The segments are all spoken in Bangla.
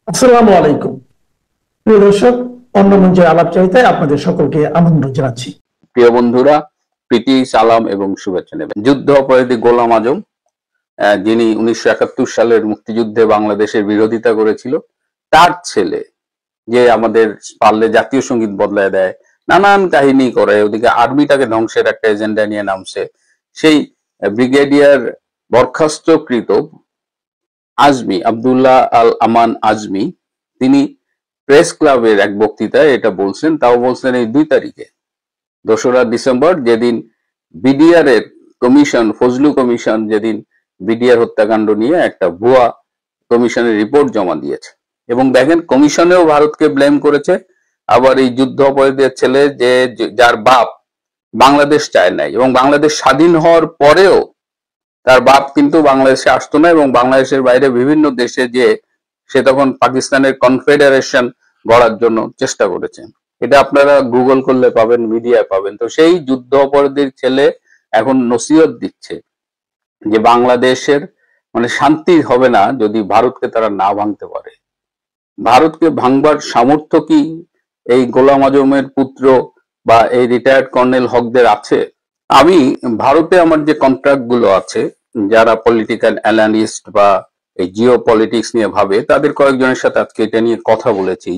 আসসালামু আলাইকুম। প্রিয় দর্শক, অন্য মঞ্চের আলাপচারিতায় আপনাদের সকলকে আমন্ত্রণ জানাচ্ছি। প্রিয় বন্ধুরা, প্রীতি, সালাম এবং শুভেচ্ছা নেবেন। যুদ্ধ অপরাধী গোলাম আজম, যিনি 1971 সালের মুক্তিযুদ্ধে বাংলাদেশের বিরোধিতা করেছিল, তার ছেলে যে আমাদের পারলে জাতীয় সঙ্গীত বদলায় দেয়, নানান কাহিনী করে, ওদিকে আর্মিটাকে ধ্বংসের একটা এজেন্ডা নিয়ে নামছে, সেই ব্রিগেডিয়ার বরখাস্তকৃত আজমি, আব্দুল্লাহ আল আমান আজমি, তিনি প্রেস ক্লাবের এক বক্তৃতায় এটা বলছেন। তাও বলছেন এই 2 তারিখে, 2রা ডিসেম্বর, যেদিন বিডিআর এর কমিশন, ফজলু কমিশন যেদিন বিডিআর হত্যাকাণ্ড নিয়ে একটা ভুয়া কমিশনের রিপোর্ট জমা দিয়েছে। এবং দেখেন, কমিশনেও ভারতকে ব্লেম করেছে। আবার এই যুদ্ধ অপরাধীর ছেলে, যে যার বাপ বাংলাদেশ চায় নাই, এবং বাংলাদেশ স্বাধীন হওয়ার পরেও তার বাপ কিন্তু বাংলাদেশে আসতো না, এবং বাংলাদেশের বাইরে বিভিন্ন দেশে যে সে তখন পাকিস্তানের কনফেডারেশন গড়ার জন্য চেষ্টা করেছেন। এটা আপনারা গুগল করলে পাবেন, মিডিয়ায় পাবেন। তো সেই যুদ্ধ অপরাধীর ছেলে এখন নসিহত দিচ্ছে যে বাংলাদেশের শান্তি হবে না যদি ভারতকে তারা না ভাঙতে পারে। ভারতকে ভাঙবার সামর্থ্য কি এই গোলাম আজমের পুত্র বা এই রিটায়ার্ড কর্নেল হকদের আছে? আমি ভারতে আমার যে কন্ট্রাক্ট গুলো আছে, যারা পলিটিক্যাল অ্যানালিস্ট বা এই জিও পলিটিক্স নিয়ে ভাবে, তাদের কয়েকজনের সাথে আজকে এটা নিয়ে কথা বলেছি।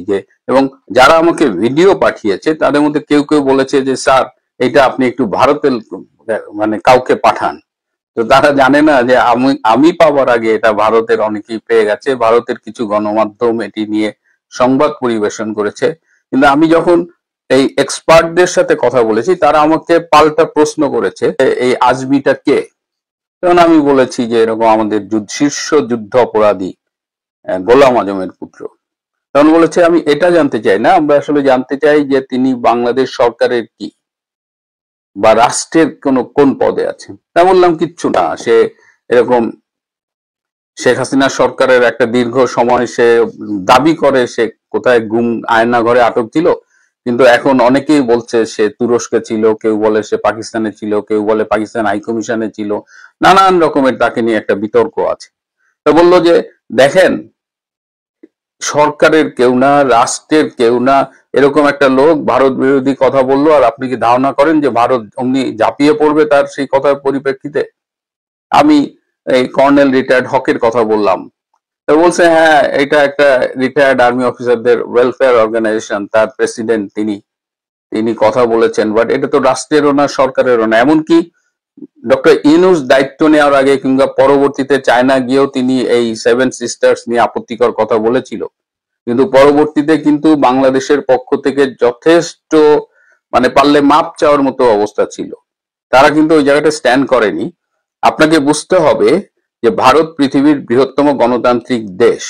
এবং যারা আমাকে ভিডিও পাঠিয়েছে তাদের মধ্যে কেউ কেউ বলেছে যে স্যার, এটা আপনি একটু ভারতের কাউকে পাঠান। তো তারা জানে না যে আমি পাওয়ার আগে এটা ভারতের অনেকেই পেয়ে গেছে। ভারতের কিছু গণমাধ্যম এটি নিয়ে সংবাদ পরিবেশন করেছে। কিন্তু আমি যখন এই এক্সপার্টদের সাথে কথা বলেছি, তারা আমাকে পাল্টা প্রশ্ন করেছে, এই আজমিটা কে? তখন আমি বলেছি যে এরকম আমাদের শীর্ষ যুদ্ধ অপরাধী গোলাম আজমের পুত্র। তখন বলেছে আমি এটা জানতে চাই না, আমরা আসলে জানতে চাই যে তিনি বাংলাদেশ সরকারের কি বা রাষ্ট্রের কোন পদে আছেন। তা বললাম কিচ্ছু না, সে এরকম শেখ হাসিনা সরকারের একটা দীর্ঘ সময় সে দাবি করে সে কোথায় গুম আয়না ঘরে আটক ছিল, কিন্তু এখন অনেকেই বলছে সে তুরস্কে ছিল, কেউ বলে সে পাকিস্তানে ছিল, কেউ বলে পাকিস্তান হাইকমিশনে ছিল, নানান রকমের তাকে নিয়ে একটা বিতর্ক আছে। তো বললো যে দেখেন, সরকারের কেউ না, রাষ্ট্রের কেউ না, এরকম একটা লোক ভারত বিরোধী কথা বললো, আর আপনি কি ধারণা করেন যে ভারত অমনি ঝাঁপিয়ে পড়বে তার সেই কথার পরিপ্রেক্ষিতে? আমি এই কর্নেল রিটায়ার্ড হকের কথা বললাম। তো বলছে হ্যাঁ, এটা একটা রিটায়ার্ড আর্মি অফিসারদের ওয়েলফেয়ার অর্গানাইজেশন, তার প্রেসিডেন্ট তিনি কথা বলেছেন, বাট এটা তো রাষ্ট্রেরও না, সরকারেরও না। এমনকি ডক্টর ইউনূস দায়িত্ব নেওয়ার আগে কিংবা পরবর্তীতে চায়না গিয়েও তিনি এই 7 সিস্টার্স নিয়ে আপত্তিকর কথা বলেছিল, কিন্তু পরবর্তীতে কিন্তু বাংলাদেশের পক্ষ থেকে যথেষ্ট পারলে মাপ চাওয়ার মতো অবস্থা ছিল। তারা কিন্তু ওই জায়গাটা স্ট্যান্ড করেনি। আপনাকে বুঝতে হবে যে ভারত পৃথিবীর বৃহত্তম গণতান্ত্রিক দেশ।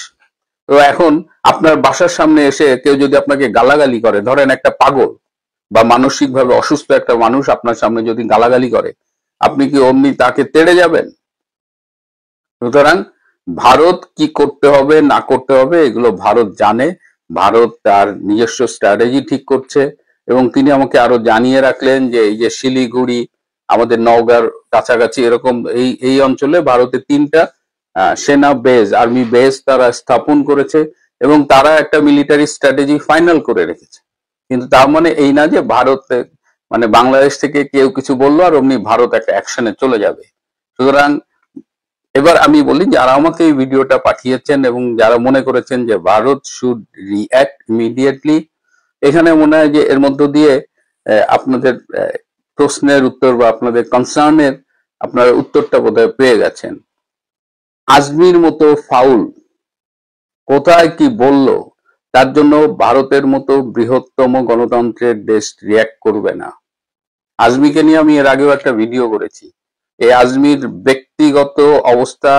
তো এখন আপনার বাসার সামনে এসে কেউ যদি আপনাকে গালাগালি করে, ধরেন একটা পাগল বা মানসিকভাবে অসুস্থ একটা মানুষ আপনার সামনে যদি গালাগালি করে, আপনি কি অমনি তাকে তেড়ে যাবেন? সুতরাং ভারত কি করতে হবে না করতে হবে এগুলো ভারত জানে। ভারত তার নিজস্ব স্ট্র্যাটেজি ঠিক করছে। এবং তিনি আমাকে আরো জানিয়ে রাখলেন যে এই যে শিলিগুড়ি, আমাদের নওগাঁর কাছাকাছি এরকম এই এই অঞ্চলে ভারতের 3টা সেনা বেজ, আর্মি বেজ তারা স্থাপন করেছে, এবং তারা একটা মিলিটারি স্ট্র্যাটেজি ফাইনাল করে রেখেছে। কিন্তু তার মানে এই না যে ভারত বাংলাদেশ থেকে কেউ কিছু বললো আর অমনি ভারত একটা অ্যাকশনে চলে যাবে। সুতরাং এবার আমি বলি, যারা আমাকে এই ভিডিওটা পাঠিয়েছেন এবং যারা মনে করেছেন যে ভারত শুড রিঅ্যাক্ট ইমিডিয়েটলি, এখানে মনে হয় যে এর মধ্য দিয়ে আপনাদের প্রশ্নের উত্তর বা আপনাদের কনসার্নের আপনার উত্তরটা বোধহয় পেয়ে গেছেন। আজমির মতো ফাউল কোথায় কি বলল, তার জন্য ভারতের মতো বৃহত্তম গণতন্ত্রের দেশ রিঅ্যাক্ট করবে না। আজমিকে নিয়ে আমি এর আগেও একটা ভিডিও করেছি। এই আজমির ব্যক্তিগত অবস্থা,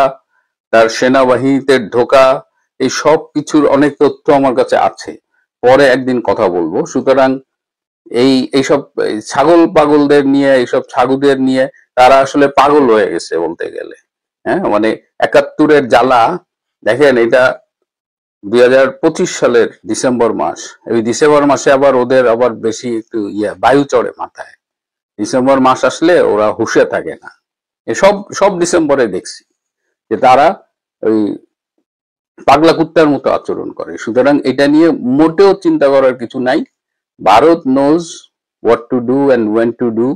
তার সেনাবাহিনীতে ঢোকা, এই সব কিছুর অনেক তথ্য আমার কাছে আছে, পরে একদিন কথা বলবো। সুতরাং এইসব ছাগল পাগলদের নিয়ে, এইসব ছাগুদের নিয়ে তারা আসলে পাগল হয়ে গেছে বলতে গেলে। হ্যাঁ, 71-এর জ্বালা। দেখেন, এটা 2025 সালের ডিসেম্বর মাস। এই ডিসেম্বর মাসে আবার ওদের আবার বেশি একটু বায়ু চড়ে মাথায়। ডিসেম্বর মাস আসলে ওরা হুঁশে থাকে না। সব ডিসেম্বরে দেখছি যে তারা ওই পাগলা কুত্তার মতো আচরণ করে। সুতরাং এটা নিয়ে মোটেও চিন্তা করার কিছু নাই। Bharat knows what to do and went to do,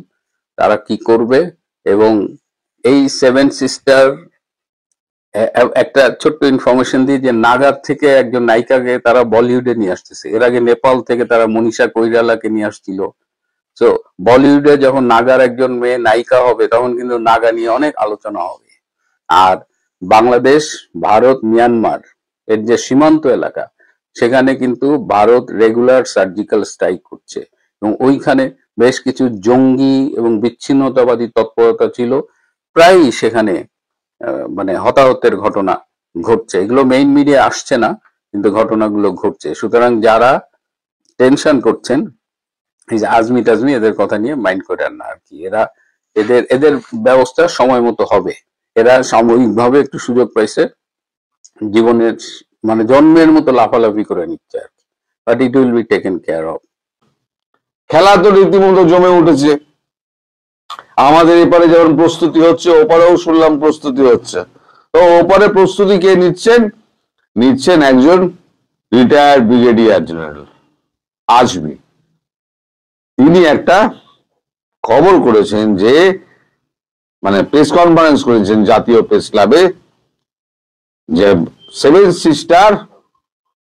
তারা কি করবে। এবং এই সেভেন সিস্টার, একটা ছোট্ট ইনফরমেশন দিই যে নাগার থেকে একজন নায়িকাকে তারা বলিউডে নিয়ে আসতেছে। এর আগে নেপাল থেকে তারা মনীষা কৈরালাকে নিয়ে আসছিল। তো বলিউডে যখন নাগার একজন মেয়ে নায়িকা হবে তখন কিন্তু নাগা নিয়ে অনেক আলোচনা হবে। আর বাংলাদেশ, ভারত, মিয়ানমার এর যে সীমান্ত এলাকা, সেখানে কিন্তু ভারত রেগুলার সার্জিক্যাল স্ট্রাইক করছে এবং ওইখানে বেশ কিছু জঙ্গি এবং বিচ্ছিন্নতাবাদী তৎপরতা ছিল। প্রায়ই সেখানে মানে হতাহতের ঘটনা ঘটছে। এগুলো মেইন মিডিয়া আসছে না, কিন্তু ঘটনাগুলো ঘটছে। সুতরাং যারা টেনশন করছেন, এই যে আজমি টাজমি, এদের কথা নিয়ে মাইন্ড করেন না আর কি। এদের ব্যবস্থা সময় মতো হবে। এরা সাময়িকভাবে একটু সুযোগ পাইছে, জীবনের মানে জন্মের মতো লাফালাফি করে নিচ্ছে আর কি, but it will be taken care of. খেলা তো রীতিমতো জমে উঠেছে। আমাদের এপারে যেমন প্রস্তুতি হচ্ছে, ওপারেও শুনলাম প্রস্তুতি হচ্ছে। তো ওপারে প্রস্তুতি কে নিচ্ছেন একজন রিটায়ার্ড ব্রিগেডিয়ার জেনারেল আজমি। তিনি একটা খবর করেছেন যে, মানে প্রেস কনফারেন্স করেছেন জাতীয় প্রেস ক্লাবে, যে সেভেন সিস্টার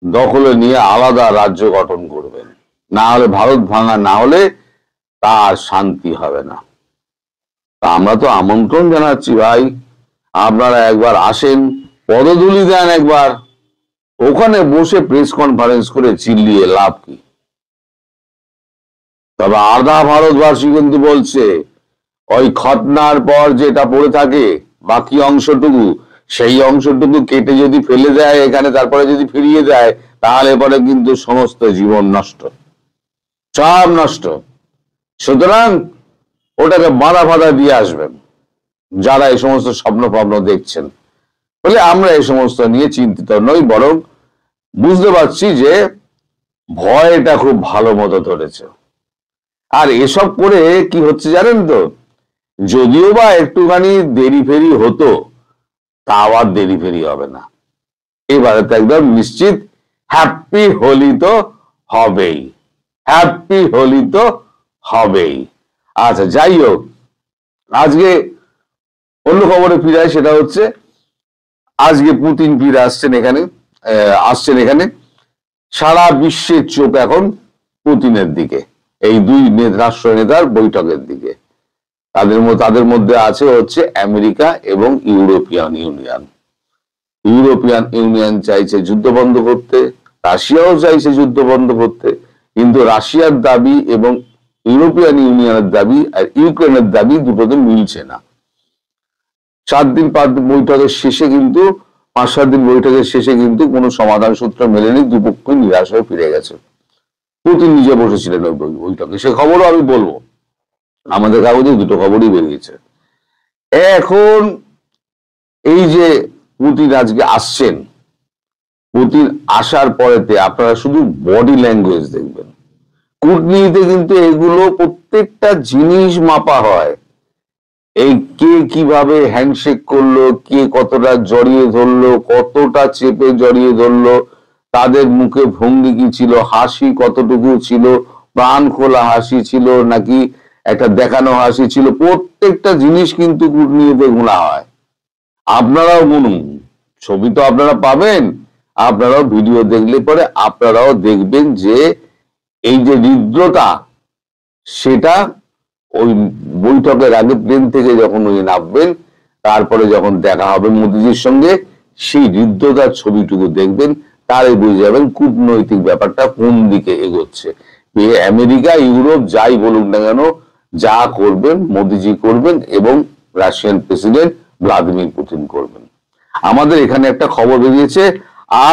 দখলে নিয়ে আলাদা রাজ্য গঠন করবেন, না হলে ভারত ভাঙা না হলে তার শান্তি হবে না। তা আমরা তো আমন্ত্রণ জানাচ্ছি ভাই, আপনারা একবার আসেন, পদধূলি দেন একবার। ওখানে বসে প্রেস কনফারেন্স করে চিল্লিয়ে লাভ কি? তবে আধা ভারতবাসী কিন্তু বলছে ওই খতনার পর যেটা পড়ে থাকে বাকি অংশটুকু, সেই অংশটুকু কেটে যদি ফেলে দেয় এখানে, তারপরে যদি ফিরিয়ে দেয়, তাহলে পরে কিন্তু সমস্ত জীবন নষ্ট, সব নষ্ট। সুতরাং ওটাকে বাধা ফাধা দিয়ে আসবেন যারা এই সমস্ত স্বপ্ন দেখছেন। বলে আমরা এই সমস্ত নিয়ে চিন্তিত নই, বরং বুঝতে পারছি যে ভয়টা খুব ভালো মতো ধরেছে। আর এসব করে কি হচ্ছে জানেন তো, যদিও বা একটুখানি দেরি ফেরি হতো, তাও আর দেরি ফেরি হবে না। এবারে তো একদম নিশ্চিত হ্যাপি হোলি তো হবেই, হ্যাপি হোলি তো হবেই। আচ্ছা, যাই হোক, আজকে অন্য খবরে ফিরে, সেটা হচ্ছে আজকে পুতিন ফিরে আসছেন এখানে। সারা বিশ্বের চোখ এখন পুতিনের দিকে, এই দুই রাষ্ট্র নেতার বৈঠকের দিকে। তাদের মধ্যে আছে হচ্ছে আমেরিকা এবং ইউরোপিয়ান ইউনিয়ন। ইউরোপিয়ান ইউনিয়ন চাইছে যুদ্ধ বন্ধ করতে, রাশিয়াও চাইছে যুদ্ধ বন্ধ করতে, কিন্তু রাশিয়ার দাবি এবং ইউরোপিয়ান ইউনিয়নের দাবি আর ইউক্রেনের দাবি দুটোতে মিলছে না। 7 দিন বৈঠকের শেষে কিন্তু 5-7 দিন বৈঠকের শেষে কিন্তু কোনো সমাধান সূত্র মেলেনি, দুপক্ষ নিরাশ হয়ে ফিরে গেছে। পুতিন নিজে বসেছিলেন ওই বৈঠকে, সে খবরও আমি বলবো। আমাদের কাগজে দুটো খবরই বেরিয়েছে। এখন এই যে পুতিন আজকে আসছেন, পুতিন আসার পরেতে আপনারা শুধু বডি ল্যাঙ্গুয়েজ দেখবেন। কূটনীতিতে কিন্তু এগুলো প্রত্যেকটা জিনিস মাপা হয়। এই কে কিভাবে হ্যান্ডশেক করলো, কে কতটা জড়িয়ে ধরলো, কতটা চেপে জড়িয়ে ধরলো, তাদের মুখে ভঙ্গি কি ছিল, হাসি কতটুকু ছিল, প্রাণ খোলা হাসি ছিল নাকি একটা দেখানো হাসি ছিল, প্রত্যেকটা জিনিস কিন্তু কূটনীতিতে গোনা হয়। আপনারাও গুনুন, ছবি তো আপনারা পাবেন, আপনারাও ভিডিও দেখলে পরে আপনারাও দেখবেন যে এই যে হৃদ্রতা, সেটা ওই বৈঠকের আগে প্লেন থেকে যখন উনি নামবেন, তারপরে যখন দেখা হবে মোদিজির সঙ্গে, সেই হৃদ্রতার ছবিটুকু দেখবেন, তারে বুঝে যাবেন কূটনৈতিক ব্যাপারটা কোন দিকে এগোচ্ছে। আমেরিকা ইউরোপ যাই বলুক না কেন, যা করবেন মোদিজি করবেন এবং রাশিয়ান প্রেসিডেন্ট ভ্লাদিমির পুতিন করবেন। আমাদের এখানে একটা খবর বেরিয়েছে,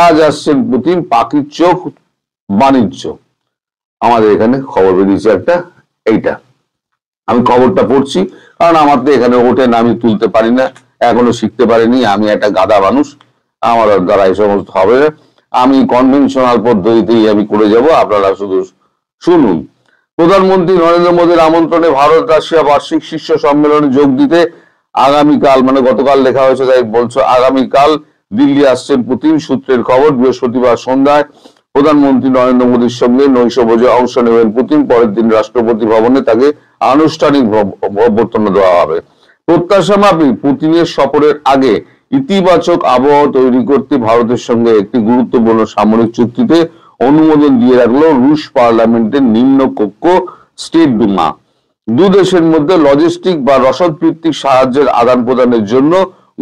আজ আসছেন পুতিন, পাখির চোখ বাণিজ্য। আমাদের এখানে খবর বেরিয়েছে একটা, এইটা আমি খবরটা পড়ছি, কারণ আমার তো এখানে ওঠে না, আমি তুলতে পারি না, এখনো শিখতে পারিনি, আমি একটা গাধা মানুষ, আমার দ্বারা এই সমস্ত হবে না। আমি কনভেনশনাল পদ্ধতিতেই আমি করে যাব, আপনারা শুধু শুনুন। প্রধানমন্ত্রী নরেন্দ্র মোদীর আমন্ত্রণে ভারত রাশিয়া বার্ষিক শীর্ষ সম্মেলনে যোগ দিতে আগামীকাল, মানে গতকাল লেখা হয়েছে তাই বলছো, আগামীকাল দিল্লি আসছেন পুতিন। সূত্রের খবর, বৃহস্পতিবার সন্ধ্যায় প্রধানমন্ত্রী নরেন্দ্র মোদীর সঙ্গে নৈশভোজে অংশ নেবেন পুতিন। পরের দিন রাষ্ট্রপতি ভবনে তাকে আনুষ্ঠানিক অভ্যর্থনা দেওয়া হবে। প্রত্যাশা মাফিক পুতিনের সফরের আগে ইতিবাচক আবহাওয়া তৈরি করতে ভারতের সঙ্গে একটি গুরুত্বপূর্ণ সামরিক চুক্তিতে অনুমোদন দিয়ে রাখলো রুশ পার্লামেন্টের নিম্নকক্ষ স্টেট ডুমা। দু দেশের মধ্যে লজিস্টিক বা রসদ ভিত্তিক সাহায্যের আদান প্রদানের জন্য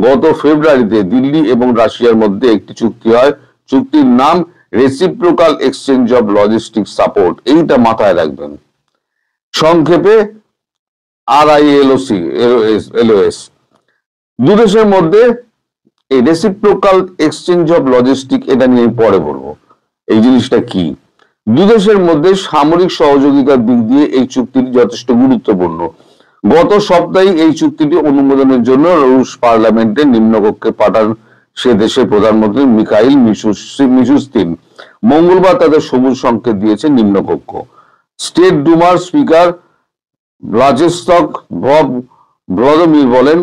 গত ফেব্রুয়ারিতে দিল্লি এবং রাশিয়ার মধ্যে একটি চুক্তি হয়। চুক্তির নাম reciprocal exchange of logistic support. এইটা মাথায় রাখবেন, সংক্ষেপে RILOS। দু দেশের মধ্যে এই রেসিপ্রোকাল এক্সচেঞ্জ অব লজিস্টিক, এটা নিয়ে পরে বলবো এই জিনিসটা কি। দু দেশের মধ্যে সামরিক সহযোগিতার দিক দিয়ে এই চুক্তিটি যথেষ্ট গুরুত্বপূর্ণ। গত সপ্তাহে এই চুক্তিটি অনুমোদনের জন্য রুশ পার্লামেন্টের নিম্নকক্ষে পাঠান সে দেশের প্রধানমন্ত্রী মিখাইল মিশুস্তিন। মঙ্গলবার তাদের সবুজ সংকেত দিয়েছে নিম্নকক্ষ। স্টেট ডুমার স্পিকার ভ্লাদিস্লাভ ভ্লাদিমির বলেন,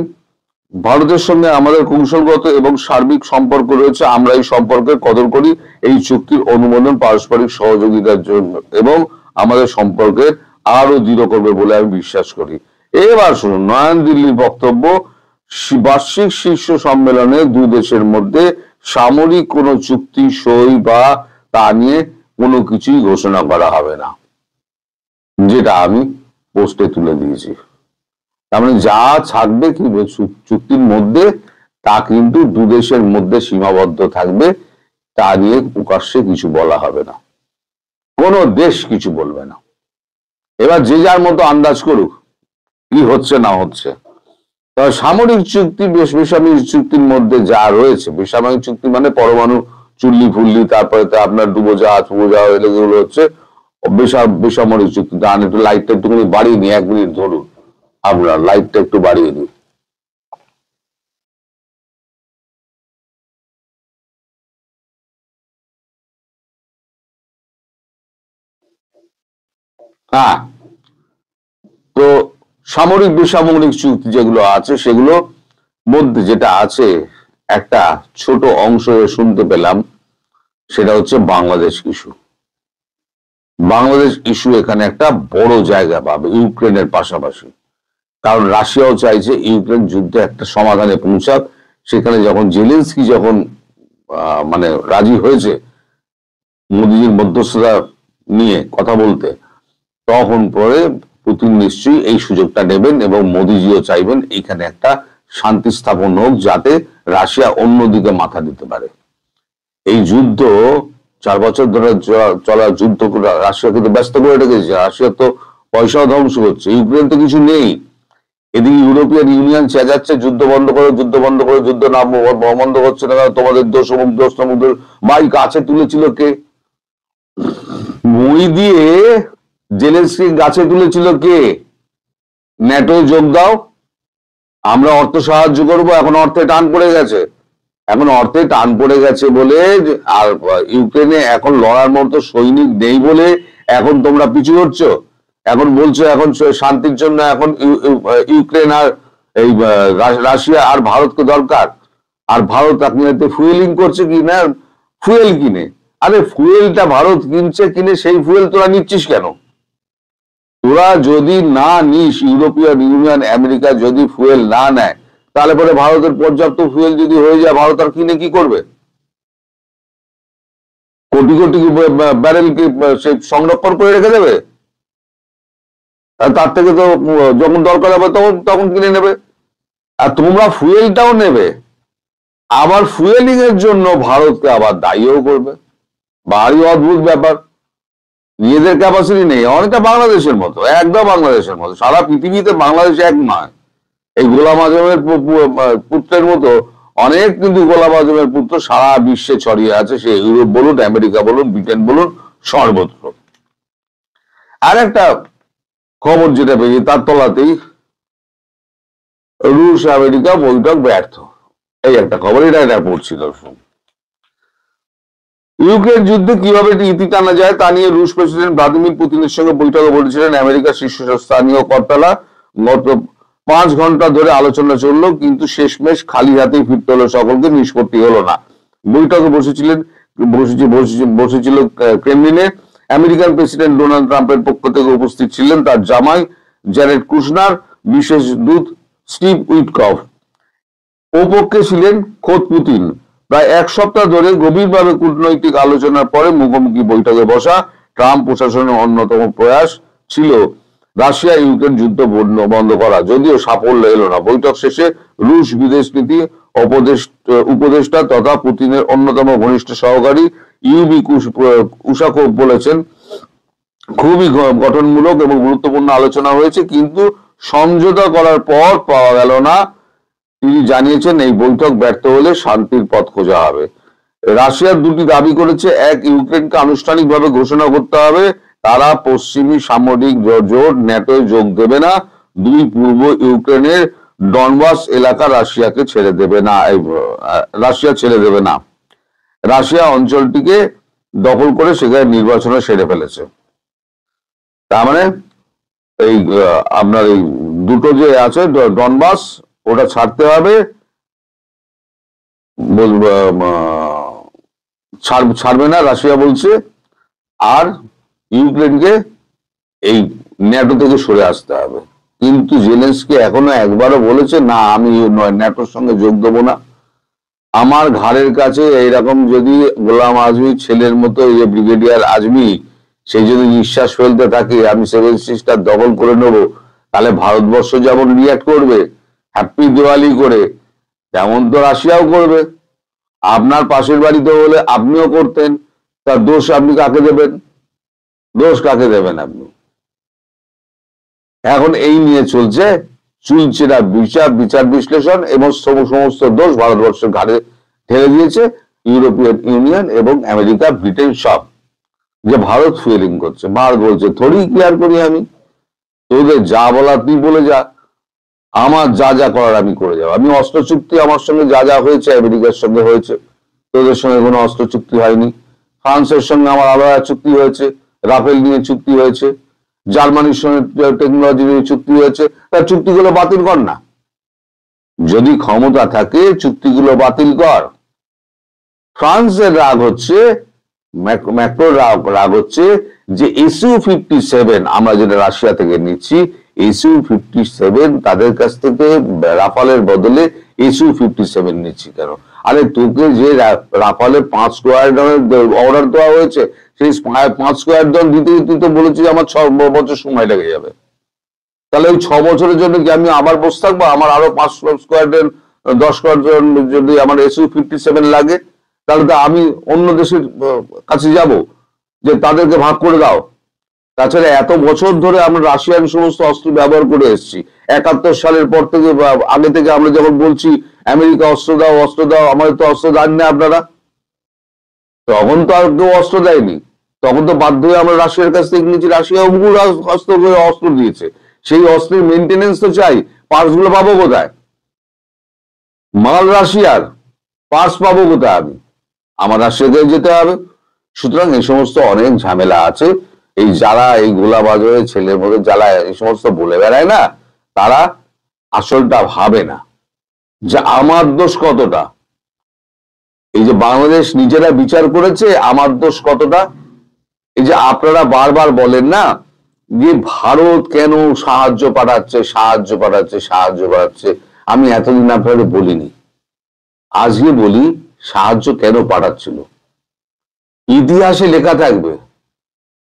ভারতের সঙ্গে আমাদের কৌশলগত এবং সার্বিক সম্পর্ক রয়েছে। আমরা এই সম্পর্কের কদর করি। এই চুক্তির অনুমোদন পারস্পরিক সহযোগিতার জন্য এবং আমাদের সম্পর্কের আরো দৃঢ় করবে বলে আমি বিশ্বাস করি। এবার শুনুন নয়াদিল্লির বক্তব্য। বার্ষিক শীর্ষ সম্মেলনে দু দেশের মধ্যে সামরিক কোনো চুক্তি সই বা তা নিয়ে কোনো কিছুই ঘোষণা করা হবে না, যেটা আমি পোস্টে তুলে দিয়েছি। তার মানে যা থাকবে কি চুক্তির মধ্যে তা কিন্তু দু দেশের মধ্যে সীমাবদ্ধ থাকবে, তা নিয়ে প্রকাশ্যে কিছু বলা হবে না, কোনো দেশ কিছু বলবে না। এবার যে যার মতো আন্দাজ করুক কি হচ্ছে না হচ্ছে। তবে সামরিক চুক্তি, বেসামরিক চুক্তির মধ্যে যা রয়েছে, বেসামরিক চুক্তি মানে পরমাণু চুল্লি ফুল্লি, তারপরে তো আপনার ডুবোজাহাজ এগুলো হচ্ছে বেসামরিক চুক্তি। তার একটু লাইটটা একটুখানি বাড়িয়ে নিই, 1 মিনিট ধরুন, আপনার লাইটটা একটু বাড়িয়ে দিই। হ্যাঁ, তো সামরিক বেসামরিক চুক্তি যেগুলো আছে সেগুলো মধ্যে যেটা আছে একটা ছোট অংশ শুনতে পেলাম, সেটা হচ্ছে বাংলাদেশ ইস্যু। বাংলাদেশ ইস্যু এখানে একটা বড় জায়গা পাবে ইউক্রেনের পাশাপাশি, কারণ রাশিয়াও চাইছে ইউক্রেন যুদ্ধে একটা সমাধানে পৌঁছাক। সেখানে যখন জেলেনস্কি যখন মানে রাজি হয়েছে মোদিজির মধ্যস্থতা নিয়ে কথা বলতে, তখন পরে পুতিন নিশ্চয়ই এই সুযোগটা নেবেন এবং মোদিজিও চাইবেন এখানে একটা শান্তি স্থাপন হোক, যাতে রাশিয়া অন্যদিকে মাথা দিতে পারে। এই যুদ্ধ 4 বছর ধরে চলা যুদ্ধ রাশিয়াকে তো ব্যস্ত করে রেখেছে। রাশিয়া তো পয়সাও ধ্বংস করছে, ইউক্রেন তো কিছু নেই। এদিকে ইউরোপিয়ান ইউনিয়ন চেঁচাচ্ছে যুদ্ধ বন্ধ করে, যুদ্ধ বন্ধ করে, যুদ্ধ না বন্ধ করছে না, তোমাদের দোষ অমুক দোষ তমুক দোষ। ভাই গাছে তুলেছিল কে? মই দিয়ে জেলেনস্কি গাছে তুলেছিল কে? ন্যাটো যোগ দাও, আমরা অর্থ সাহায্য করবো। এখন অর্থে টান পড়ে গেছে, এখন অর্থে টান পড়ে গেছে বলে, আর ইউক্রেনে এখন লড়ার মতো সৈনিক নেই বলে এখন তোমরা পিছু হচ্ছো। এখন বলছো এখন শান্তির জন্য এখন ইউক্রেন আর এই রাশিয়া আর ভারতকে দরকার। আর ভারত আপনাদের ফুয়েলিং করছে কি না, ফুয়েল কিনে। আরে ফুয়েলটা ভারত কিনছে, কিনে সেই ফুয়েল তোরা নিচ্ছিস কেন? তোরা যদি না নিস, ইউরোপিয়ান ইউনিয়ন আমেরিকা যদি ফুয়েল না নেয়, তাহলে পরে ভারতের পর্যাপ্ত ফুয়েল যদি হয়ে যায়, ভারত আর কিনে কি করবে? কোটি কোটি ব্যারেল কি সে সংরক্ষণ করে রেখে দেবে? তার থেকে তো যখন দরকার হবে তখন কিনে নেবে। আর তোমরা ফুয়েলটাও নেবে, আবার ফুয়েলিং এর জন্য ভারতকে আবার দায়ীও করবে। ভারী অদ্ভুত ব্যাপার। নিজেদের ক্যাপাসিটি নেই, অনেকটা বাংলাদেশের মতো, একদম বাংলাদেশের মতো। সারা পৃথিবীতে বাংলাদেশ এক নয়। এই গোলাম আজমের পুত্রের মতো অনেক কিন্তু গোলাম আজমের পুত্র সারা বিশ্বে ছড়িয়ে আছে, সে ইউরোপ বলুন, আমেরিকা বলুন, ব্রিটেন বলুন, সর্বত্র। আর একটা খবর যেটা পেয়েছি তার তলাতেই রুশ আমেরিকা বৈঠক ব্যর্থ, এই একটা খবর, এটা পড়ছি দর্শক। ইউক্রেন যুদ্ধে কিভাবে ইতি টানা যায় তা নিয়ে রুশ প্রেসিডেন্ট ভ্লাদিমির পুতিনের সঙ্গে বৈঠকে বলেছিলেন আমেরিকার শীর্ষস্থানীয় কর্তারা। গত 5 ঘন্টা ধরে আলোচনা চললো, কিন্তু শেষমেশ খালি হাতেই ফিরতে হলো সকলকে, নিষ্পত্তি হলো না। বৈঠকে বসেছিল ক্রেমলিনে আমেরিকান প্রেসিডেন্ট ডোনাল্ড ট্রাম্পের পক্ষ থেকে উপস্থিত ছিলেন তার জামাই জ্যারেড কুশনার, বিশেষ দূত স্টিভ উইটকফ। ওপক্ষে ছিলেন খোদ পুতিন। প্রায় 1 সপ্তাহ ধরে গভীরভাবে কূটনৈতিক আলোচনার পরে মুখোমুখি বৈঠকে বসা ট্রাম্প প্রশাসনের অন্যতম প্রয়াস ছিল রাশিয়া ইউক্রেন যুদ্ধ বন্ধ করা, যদিও সাফল্য এলো না। বৈঠক শেষে রুশ বিদেশ নীতি উপদেষ্টা তথা পুতিনের অন্যতম ঘনিষ্ঠ সহকারী ইউবি উশাকোভ বলেছেন, খুবই গঠনমূলক এবং গুরুত্বপূর্ণ আলোচনা হয়েছে, কিন্তু সমঝোতা করার পর পাওয়া গেল না। তিনি জানিয়েছেন, এই বৈঠক ব্যর্থ হলে শান্তির পথ খোঁজা হবে। রাশিয়ার 2টি দাবি করেছে। এক, ইউক্রেনকে আনুষ্ঠানিকভাবে ঘোষণা করতে হবে তারা পশ্চিমী সামরিক জোট ন্যাটোয় যোগ দেবে না। 2, পূর্ব ইউক্রেনের ডনবাস এলাকা রাশিয়া ছেড়ে দেবে না। রাশিয়া অঞ্চলটিকে দখল করে সেখানে নির্বাচনে সেরে ফেলেছে। তার মানে এই আপনার এই দুটো যে আছে ডনবাস, ওটা ছাড়তে হবে, ছাড়বে না রাশিয়া বলছে। আর ইউক্রেনকে এই ন্যাটো থেকে সরে আসতে হবে। কিন্তু জেলেনস্কি এখনো একবারও বলেছে না, আমি ন্যাটোর সঙ্গে যোগ দেবো না। আমার ঘাড়ের কাছে এইরকম যদি গোলাম আজমি ছেলের মতো, এই যে ব্রিগেডিয়ার আজমি, সেই যদি নিঃশ্বাস ফেলতে থাকে আমি 7 সিস্টার দখল করে নেবো, তাহলে ভারতবর্ষ যেমন রিয়াক্ট করবে হ্যাপি দিওয়ালি করে, তেমন তো রাশিয়াও করবে। আপনার পাশের বাড়িতে হলে আপনিও করতেন, তার দোষ আপনি কাকে দেবেন? দোষ কাকে দেবেন আপনি? এখন এই নিয়ে চলছে চুলচেরা বিচার বিশ্লেষণ, এবং সমস্ত দোষ ভারতবর্ষের ঘাড়ে ঠেলে দিয়েছে ইউরোপিয়ান ইউনিয়ন এবং আমেরিকা, ব্রিটেন সব, যে ভারত ফিলিং করছে। ভারত বলছে থোড়ি কেয়ার করি আমি, তোদের যা বলার তুই বলে যা, আমার যা যা করার আমি করে যাবো। আমি অস্ত্র চুক্তি আমার সঙ্গে যা যা হয়েছে আমেরিকার সঙ্গে হয়েছে, তোদের সঙ্গে কোনো অস্ত্র চুক্তি হয়নি। ফ্রান্সের সঙ্গে আমার আলাদা চুক্তি হয়েছে, রাফেল নিয়ে চুক্তি হয়েছে, জার্মানির সঙ্গে টেকনোলজি নিয়ে চুক্তি হয়েছে। তার চুক্তিগুলো বাতিল কর না, যদি ক্ষমতা থাকে চুক্তিগুলো বাতিল কর। ফ্রান্সের রাগ হচ্ছে, ম্যাক্রোর রাগ হচ্ছে যে SU-57 আমরা যেটা রাশিয়া থেকে নিচ্ছি, SU-57 তাদের কাছ থেকে রাফালের বদলে SU-57 নিচ্ছি কেন? আরে তোকে যে রাফালে 5 স্কোয়াড্রনের অর্ডার দেওয়া হয়েছে, সেই 5 স্কোয়াড্রন দিতে তুই তো বলেছিস আমার 6 বছর সময় লেগে যাবে। তাহলে ওই 6 বছরের জন্য কি আমি আবার বসে থাকবো? আমার আরো 5 স্কোয়াড্রন 10 স্কোয়াড্রন যদি আমার SU-57 লাগে, তাহলে তো আমি অন্য দেশের কাছে যাব যে তাদেরকে ভাগ করে দাও। তাছাড়া এত বছর ধরে আমরা রাশিয়ান সমস্ত অস্ত্র ব্যবহার করে এসেছি। 71 সালের পর থেকে আগে থেকে আমরা যখন বলছি আমেরিকা অস্ত্র দাও, আমাদের তো অস্ত্র দেন না আপনারা, তখন তো আর কেউ অস্ত্র দেয়নি। তখন তো বাধ্য হয়ে আমরা রাশিয়ার কাছ থেকে নিয়েছি, রাশিয়া অস্ত্র দিয়েছে। সেই অস্ত্রের মেনটেনেন্স তো চাই, পার্টস গুলো পাবো কোথায়? মাল রাশিয়ার, পার্টস পাবো কোথায়? আমার রাশিয়াতে যেতে হবে। সুতরাং এই সমস্ত অনেক ঝামেলা আছে। এই যারা এই গোলাবাজারে ছেলের মধ্যে যারা এই সমস্ত বলে বেড়ায় না, তারা আসলটা ভাবে না যে আমার দোষ কতটা। এই যে বাংলাদেশ নিজেরা বিচার করেছে আমার দোষ কতটা। এই যে আপনারা বারবার বলেন না যে ভারত কেন সাহায্য পাঠাচ্ছে, আমি এতদিন আপনাদের বলিনি, আজকে বলি সাহায্য কেন পাঠাচ্ছিল। ইতিহাসে লেখা থাকবে,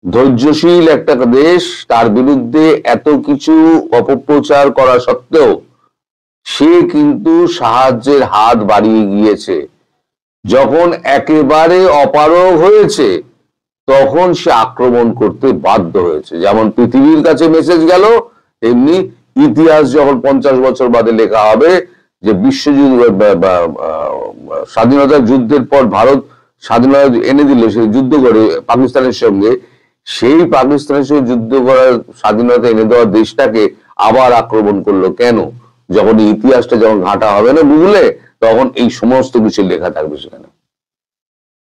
ধৈর্যশীল একটা দেশ, তার বিরুদ্ধে এত কিছু অপপ্রচার করা সত্ত্বেও সে কিন্তু সাহায্যের হাত বাড়িয়ে গিয়েছে। যখন একেবারে অপারগ হয়েছে তখন সে আক্রমণ করতে বাধ্য হয়েছে। যেমন পৃথিবীর কাছে মেসেজ গেল, তেমনি ইতিহাস যখন 50 বছর বাদে লেখা হবে যে বিশ্বযুদ্ধ স্বাধীনতা যুদ্ধের পর ভারত স্বাধীনতা এনে দিল, সেই যুদ্ধ করে পাকিস্তানের সঙ্গে, সেই পাকিস্তানের সঙ্গে যুদ্ধ করার স্বাধীনতা এনে দেওয়া দেশটাকে আবার আক্রমণ করলো কেন? যখন ইতিহাসটা যখন ঘাঁটা হবে না গুগলে, তখন এই সমস্ত কিছু লেখা থাকবে সেখানে।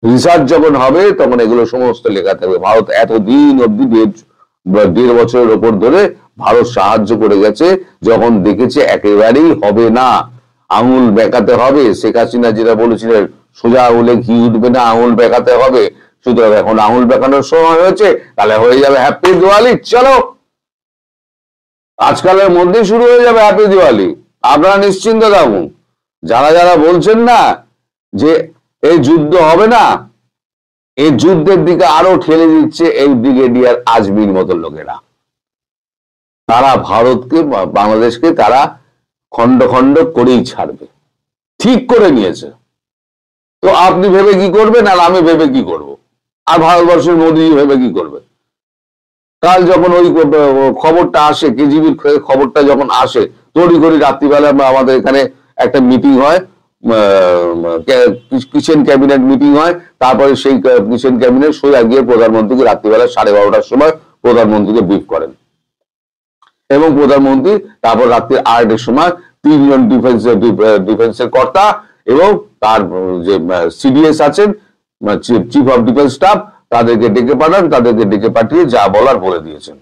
রিসার্চ যখন হবে তখন এগুলো সমস্ত লেখা থাকবে। ভারত এতদিন অব্দি 1.5 বছরের ওপর ধরে ভারত সাহায্য করে গেছে, যখন দেখেছে একেবারেই হবে না, আঙুল বেঁকাতে হবে, শেখ হাসিনা যেটা বলেছিলেন সোজা আঙুলে ঘি উঠবে না, আঙুল বেঁকাতে হবে, সুতরাং এখন আঙুল বেঁকানোর সময় হয়েছে, তাহলে হয়ে যাবে হ্যাপি দিওয়ালি। চলো আজকালের মধ্যেই শুরু হয়ে যাবে হ্যাপি দিওয়ালি, আপনারা নিশ্চিন্ত থাকুন। যারা যারা বলছেন না যে এই যুদ্ধ হবে না, এই যুদ্ধের দিকে আরো ঠেলে দিচ্ছে এই ব্রিগেডিয়ার আজমির মতো লোকেরা। তারা ভারতকে বাংলাদেশকে তারা খন্ড খন্ড করেই ছাড়বে, ঠিক করে নিয়েছে। তো আপনি ভেবে কি করবেন আর আমি ভেবে কি করব, আর ভারতবর্ষের মোদী ভেবে কি করবে? কাল যখন ওই খবরটা আসে, কেজিবির খবরটা যখন আসে, তড়ি করি রাত্রিবেলা আমাদের এখানে একটা মিটিং হয়, কিচেন ক্যাবিনেট মিটিং হয়, তারপরে সেই কিচেন ক্যাবিনেট সোজা গিয়ে প্রধানমন্ত্রীকে রাত্রিবেলা 12:30টার সময় প্রধানমন্ত্রীকে ব্রিফ করেন, এবং প্রধানমন্ত্রী তারপর রাত্রি 8টার সময় 3 জন ডিফেন্সের কর্তা এবং তার যে সিডিএস আছেন, চিফ অফ ডিফেন্স স্টাফ, তাদেরকে ডেকে পাঠান, তাদেরকে ডেকে পাঠিয়ে যা বলার বলে দিয়েছেন।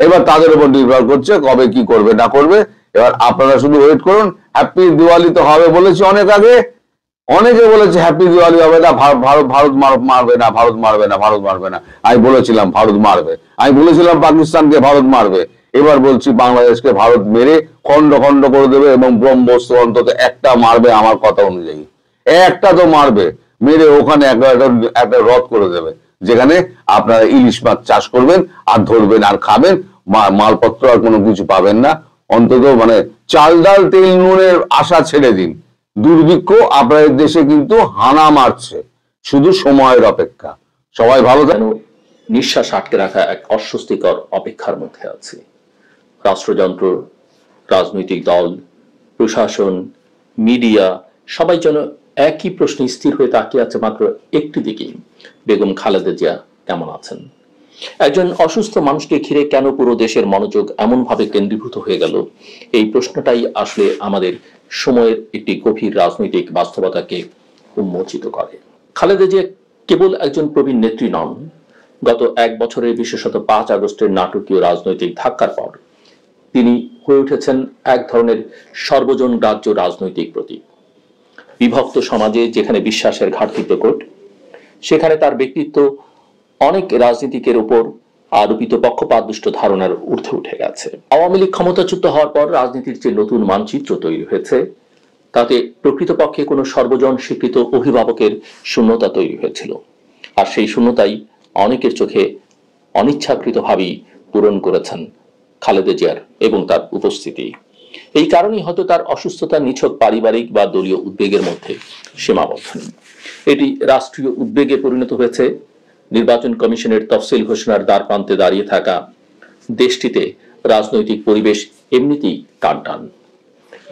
এবার তাদের উপর নির্ভর করছে কবে কি করবে না করবে। এবার আপনারা শুধু ওয়েট করুন। হ্যাপি দিওয়ালি তো হবে বলেছি অনেক আগে, অনেকে বলেছে হ্যাপি দিওয়ালি হবে না, ভারত মারবে না, ভারত মারবে না, ভারত মারবে না। আমি বলেছিলাম ভারত মারবে, আমি বলেছিলাম পাকিস্তানকে ভারত মারবে, এবার বলছি বাংলাদেশকে ভারত মেরে খন্ড খন্ড করে দেবে, এবং ব্রহ্মস্ত্র অন্তত একটা মারবে, আমার কথা অনুযায়ী একটা তো মারবে, মেরে ওখানে একটা হ্রদ করে দেবে, যেখানে আপনারা ইলিশ মাছ চাষ করবেন আর ধরবেন আর খাবেন, মালপত্র আর কোনো কিছু পাবেন না। অন্তত মানে চাল ডাল তেল নুনের আশা ছেড়ে দিন, দুর্ভিক্ষ আপনাদের দেশে কিন্তু হানা মারছে, শুধু সময়ের অপেক্ষা। সবাই ভালো যেন নিঃশ্বাস আটকে রাখা এক অস্বস্তিকর অপেক্ষার মধ্যে আছে। রাষ্ট্রযন্ত্র, রাজনৈতিক দল, প্রশাসন, মিডিয়া সবাই যেন একই প্রশ্নে স্থির হয়ে তাকিয়ে আছে মাত্র একটি দিকেই, বেগম খালেদা জিয়া কেমন আছেন। একজন অসুস্থ মানুষকে ঘিরে কেন পুরো দেশের মনোযোগ এমনভাবে কেন্দ্রীভূত হয়ে গেল, এই প্রশ্নটাই আসলে আমাদের সময়ের একটি গভীর রাজনৈতিক বাস্তবতাকে উন্মোচিত করে। খালেদা জিয়া কেবল একজন প্রবীণ নেত্রী নন, গত 1 বছরের বিশেষত 5 আগস্টের নাটকীয় রাজনৈতিক ধাক্কার পর তিনি হয়ে উঠেছেন এক ধরনের সর্বজন গ্রাহ্য রাজনৈতিক প্রতীক। বিভক্ত সমাজে যেখানে বিশ্বাসের ঘাটতি প্রকট, সেখানে তার ব্যক্তিত্ব অনেক রাজনীতিকের উপর আরোপিত পক্ষপাতদুষ্ট ধারণার ঊর্ধ্বে উঠে গেছে। আওয়ামী লীগ ক্ষমতাচ্যুত হওয়ার পর রাজনীতির যে নতুন মানচিত্র তৈরি হয়েছে, তাতে প্রকৃতপক্ষে কোনো সর্বজন স্বীকৃত অভিভাবকের শূন্যতা তৈরি হয়েছিল, আর সেই শূন্যতাই অনেকের চোখে অনিচ্ছাকৃতভাবেই পূরণ করেছেন খালেদা জিয়ার এবং তার উপস্থিতি। এই কারণেই হয়তো তার অসুস্থতা নিছক পারিবারিক বা দলীয় উদ্বেগের মধ্যে সীমাবদ্ধ নেই, এটি রাষ্ট্রীয় উদ্বেগে পরিণত হয়েছে। নির্বাচন কমিশনের তফসিল ঘোষণার দ্বার প্রান্তে দাঁড়িয়ে থাকা দেশটিতে রাজনৈতিক পরিবেশ এমনিতেই টানটান।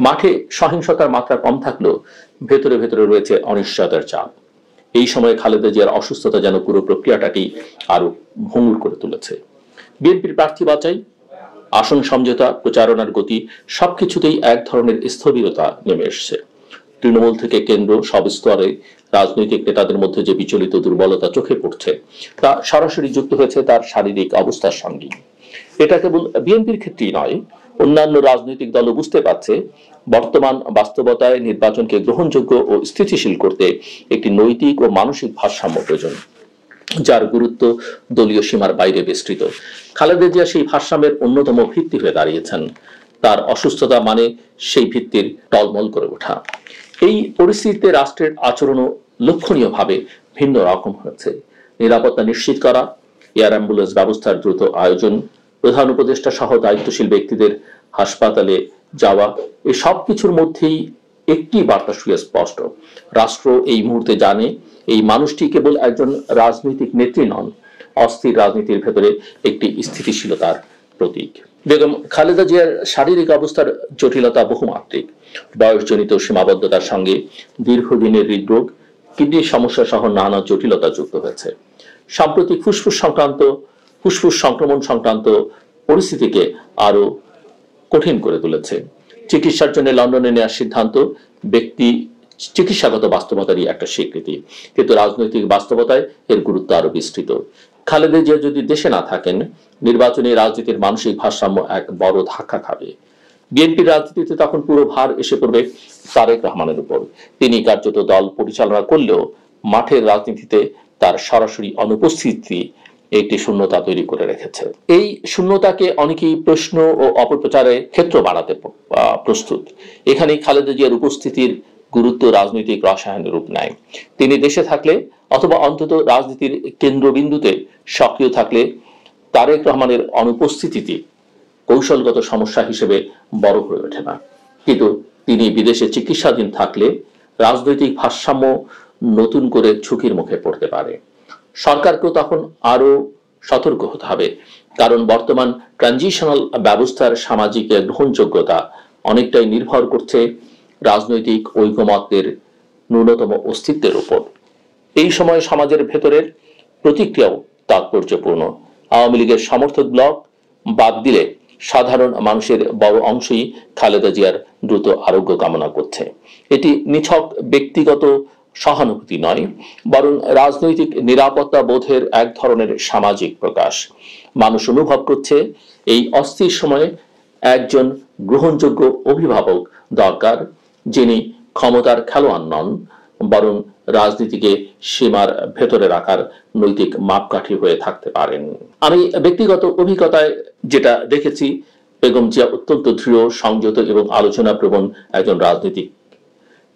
মাঠে সহিংসতার মাত্রা কম থাকলেও ভেতরে ভেতরে রয়েছে অনিশ্চয়তার চাপ। এই সময়ে খালেদা জিয়ার অসুস্থতা যেন পুরো প্রক্রিয়াটাকেই আরো ভঙ্গুর করে তুলেছে। বিএনপির প্রার্থী বাছাই, আসন সমঝোতা, প্রচারণার গতি সবকিছুতেই এক ধরনের স্থবিরতা নেমে এসছে। তৃণমূল থেকে কেন্দ্র সব স্তরে রাজনৈতিক নেতাদের মধ্যে যে বিচলিত দুর্বলতা চোখে পড়ছে, তা সরাসরি যুক্ত হয়েছে তার শারীরিক অবস্থার সঙ্গে। এটা কেবল বিএনপির ক্ষেত্রেই নয়, অন্যান্য রাজনৈতিক দলও বুঝতে পারছে বর্তমান বাস্তবতায় নির্বাচনকে গ্রহণযোগ্য ও স্থিতিশীল করতে একটি নৈতিক ও মানসিক ভারসাম্য প্রয়োজন, যার গুরুত্ব দলীয় সীমার বাইরে বিস্তৃত। খালেদা জিয়া সেই ভারসাম্যের অন্যতম ভিত্তি হয়ে দাঁড়িয়েছেন। তার অসুস্থতা মানে সেই ভিত্তির টলমল করে ওঠা। এই পরিস্থিতিতে রাষ্ট্রের আচরণও লক্ষণীয়ভাবে ভিন্ন রকম হয়েছে। নিরাপত্তা নিশ্চিত করা, এয়ার অ্যাম্বুলেন্স ব্যবস্থার দ্রুত আয়োজন, প্রধান উপদেষ্টা সহ দায়িত্বশীল ব্যক্তিদের হাসপাতালে যাওয়া, এই সব কিছুর মধ্যেই একটি বার্তা সুস্পষ্ট। রাষ্ট্র এই মুহূর্তে জানে এই মানুষটি কেবল একজন রাজনৈতিক নেত্রী নন, অস্থির রাজনীতির ভেতরে একটি স্থিতিশীলতার প্রতীক। বেগম খালেদা জিয়ার শারীরিক অবস্থার জটিলতা বহুমাত্রিক। বয়সজনিত সীমাবদ্ধতার সঙ্গে দীর্ঘদিনের হৃদরোগ, কিডনির সমস্যা সহ নানা জটিলতা যুক্ত হয়েছে। সাম্প্রতিক ফুসফুস সংক্রমণ সংক্রান্ত পরিস্থিতিকে আরো কঠিন করে তুলেছে। চিকিৎসার জন্য লন্ডনে নেওয়ার সিদ্ধান্ত ব্যক্তি চিকিৎসাগত বাস্তবতারই একটা স্বীকৃতি, কিন্তু রাজনৈতিক বাস্তবতায় এর গুরুত্ব আরো বিস্তৃত। খালেদা জিয়া যদি দেশে না থাকেন, নির্বাচনী রাজনীতির মানসিক ভারসাম্য এক বড় ধাক্কা খাবে। বিএনপির রাজনীতিতে তখন পুরো ভার এসে পড়বে তারেক রহমানের উপর। তিনি কার্যত দল পরিচালনা করলেও মাঠের রাজনীতিতে তার সরাসরি অনুপস্থিতি একটি শূন্যতা তৈরি করে রেখেছে। এই শূন্যতাকে অনেকেই প্রশ্ন ও অপপ্রচারের ক্ষেত্র বানাতে প্রস্তুত। এখানেই খালেদা জিয়ার উপস্থিতির গুরুত্ব রাজনৈতিক রসায়নের রূপ নেয়। তিনি দেশে থাকলে অথবা অন্তত রাজনীতির কেন্দ্রবিন্দুতে সক্রিয় থাকলে তারেক রহমানের অনুপস্থিতিতে কৌশলগত সমস্যা হিসেবে বড় হয়ে ওঠে না। কিন্তু তিনি বিদেশে চিকিৎসাধীন থাকলে রাজনৈতিক ভারসাম্য নতুন করে ঝুঁকির মুখে পড়তে পারে। সরকারকেও তখন আরো সতর্ক হতে হবে, কারণ বর্তমান ট্রানজিশনাল ব্যবস্থার সামাজিক গ্রহণযোগ্যতা অনেকটাই নির্ভর করছে রাজনৈতিক ঐকমত্যের ন্যূনতম অস্তিত্বের উপর। এই সময় সমাজের ভেতরের প্রতিক্রিয়াও তাৎপর্যপূর্ণ। আওয়ামী লীগের সমর্থক ব্লক বাদ দিলে সাধারণ মানুষের বড় অংশই খালেদা জিয়ার দ্রুত আরোগ্য কামনা করছে। এটি নিছক ব্যক্তিগত সহানুভূতি নয়, বরং রাজনৈতিক নিরাপত্তা বোধের এক ধরনের সামাজিক প্রকাশ। মানুষ অনুভব করছে এই অস্থির সময়ে একজন গ্রহণযোগ্য অভিভাবক দরকার, যিনি ক্ষমতার খেলোয়াড় নন, বরং রাজনীতিকে সীমার ভেতরে রাখার নৈতিক মাপকাঠি হয়ে থাকতে পারেন। আমি ব্যক্তিগত অভিজ্ঞতায় যেটা দেখেছি, বেগম জিয়া অত্যন্ত দৃঢ়, সংযত এবং আলোচনা প্রবণ একজন রাজনীতিক।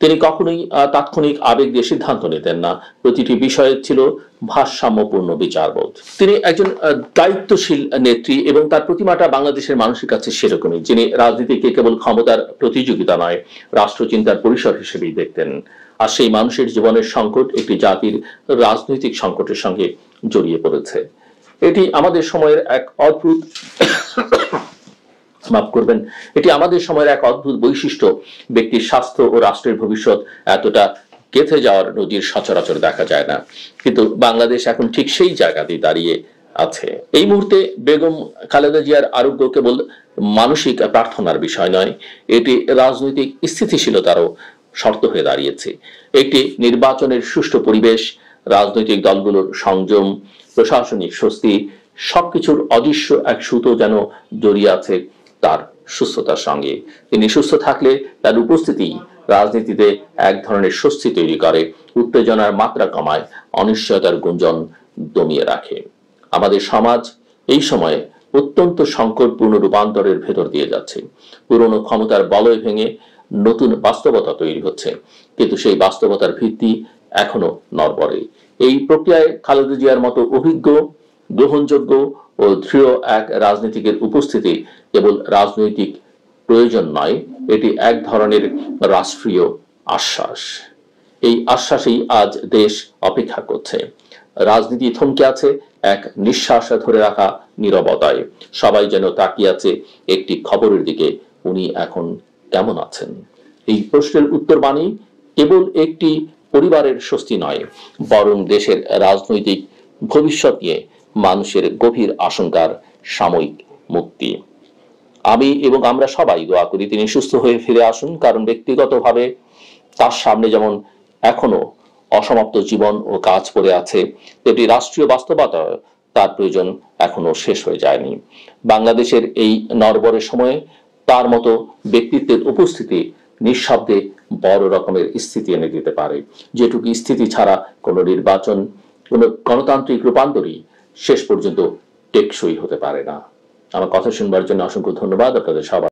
তিনি কখনোই তাৎক্ষণিক আবেগ দিয়ে সিদ্ধান্ত নিতেন না। প্রতিটি বিষয়ে ছিল ভারসাম্যপূর্ণ বিচারবোধ। তিনি একজন দায়িত্বশীল নেত্রী এবং তার প্রতিমাটা বাংলাদেশের মানুষের কাছে সেরকমই, যিনি রাজনীতিকে কেবল ক্ষমতার প্রতিযোগিতা নয়, রাষ্ট্রচিন্তার পরিসর হিসেবেই দেখতেন। আর সেই মানুষের জীবনের সংকট একটি জাতির রাজনৈতিক সংকটের সঙ্গে জড়িয়ে পড়েছে। এটি আমাদের সময়ের এক অদ্ভুত মাফ করবেন এটি আমাদের সময়ের এক অদ্ভুত বৈশিষ্ট্য। ব্যক্তির স্বাস্থ্য ও রাষ্ট্রের ভবিষ্যৎ এতটা গেঁথে যাওয়ার নজির সচরাচর দেখা যায় না, কিন্তু বাংলাদেশ এখন ঠিক সেই জায়গাতেই দাঁড়িয়ে আছে। এই মুহূর্তে বেগম খালেদা জিয়ার আরোগ্য কেবল মানসিক প্রার্থনার বিষয় নয়, এটি রাজনৈতিক স্থিতিশীলতারও শর্ত হয়ে দাঁড়িয়েছে। একটি নির্বাচনের সুষ্ঠু পরিবেশ, রাজনৈতিক দলগুলোর সংযম, প্রশাসনিক স্বস্তি, সবকিছুর অদৃশ্য এক সুতো যেন জড়িয়ে আছে তার সুস্থতার সঙ্গে। তিনি সুস্থ থাকলে তার উপস্থিতি রাজনীতিতে এক ধরনের স্বস্তি তৈরি করে, উত্তেজনার মাত্রা কমায়, অনিশ্চয়তার গুঞ্জন দমিয়ে রাখে। আমাদের সমাজ এই সময়ে অত্যন্ত সংকটপূর্ণ রূপান্তরের ভেতর দিয়ে যাচ্ছে। পুরনো ক্ষমতার বলয় ভেঙে নতুন বাস্তবতা তৈরি হচ্ছে, কিন্তু সেই বাস্তবতার ভিত্তি এখনো নড়বড়ে। এই প্রক্রিয়ায় খালেদা জিয়ার মতো অভিজ্ঞ, গ্রহণযোগ্য ও দৃঢ় এক রাজনীতিকের উপস্থিতি কেবল রাজনৈতিক প্রয়োজন নয়, এটি এক ধরনের রাষ্ট্রীয় আশ্বাস। এই আশ্বাসেই আজ দেশ অপেক্ষা করছে। রাজনীতি থমকে আছে এক নিঃশ্বাস ধরে রাখা নীরবতায়। সবাই যেন তাকিয়ে আছে একটি খবরের দিকে, উনি এখন কেমন আছেন। এই প্রশ্নের উত্তর বাণী কেবল একটি পরিবারের স্বস্তি নয়, বরং দেশের রাজনৈতিক ভবিষ্যৎ নিয়ে মানুষের গভীর আশঙ্কার সাময়িক মুক্তি। আমি এবং আমরা সবাই দোয়া করি তিনি সুস্থ হয়ে ফিরে আসুন, কারণ ব্যক্তিগতভাবে তার সামনে যেমন এখনো অসমাপ্ত জীবন ও কাজ পড়ে আছে, তেমনি রাষ্ট্রীয় বাস্তবতা তার প্রয়োজন এখনো শেষ হয়ে যায়নি। বাংলাদেশের এই নড়বড়ে সময়ে তার মতো ব্যক্তিত্বের উপস্থিতি নিঃশব্দে বড় রকমের স্থিতি এনে দিতে পারে, যেটুকু স্থিতি ছাড়া কোনো নির্বাচন, কোনো গণতান্ত্রিক রূপান্তরই শেষ পর্যন্ত টেকসই হতে পারে না। আমার কথা শুনবার জন্য অসংখ্য ধন্যবাদ আপনাদের সবার।